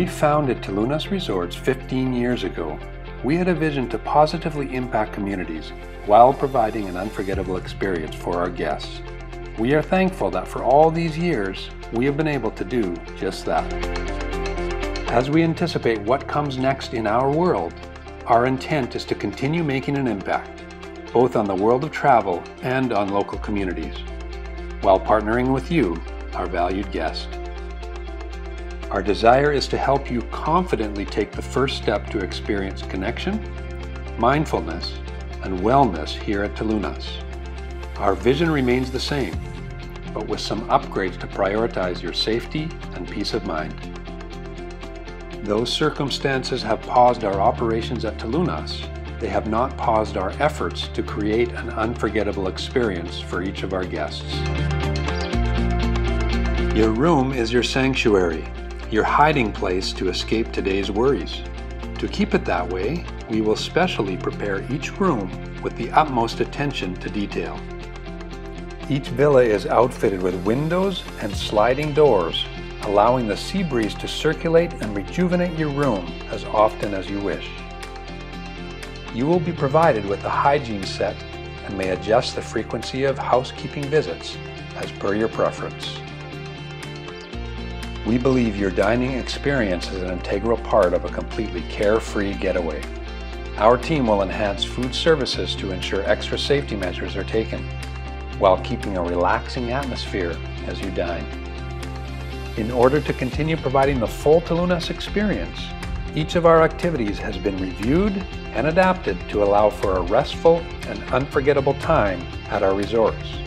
we founded Telunas Resorts 15 years ago, we had a vision to positively impact communities while providing an unforgettable experience for our guests. We are thankful that for all these years, we have been able to do just that. As we anticipate what comes next in our world, our intent is to continue making an impact, both on the world of travel and on local communities, while partnering with you, our valued guest. Our desire is to help you confidently take the first step to experience connection, mindfulness, and wellness here at Telunas. Our vision remains the same, but with some upgrades to prioritize your safety and peace of mind. Those circumstances have paused our operations at Telunas. They have not paused our efforts to create an unforgettable experience for each of our guests. Your room is your sanctuary, your hiding place to escape today's worries. To keep it that way, we will specially prepare each room with the utmost attention to detail. Each villa is outfitted with windows and sliding doors, allowing the sea breeze to circulate and rejuvenate your room as often as you wish. You will be provided with a hygiene set and may adjust the frequency of housekeeping visits as per your preference. We believe your dining experience is an integral part of a completely carefree getaway. Our team will enhance food services to ensure extra safety measures are taken, while keeping a relaxing atmosphere as you dine. In order to continue providing the full Telunas experience, each of our activities has been reviewed and adapted to allow for a restful and unforgettable time at our resorts.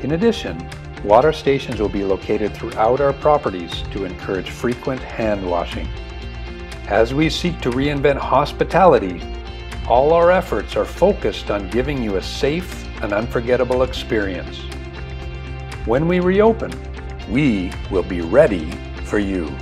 In addition, water stations will be located throughout our properties to encourage frequent hand washing. As we seek to reinvent hospitality, all our efforts are focused on giving you a safe and unforgettable experience. When we reopen, we will be ready for you.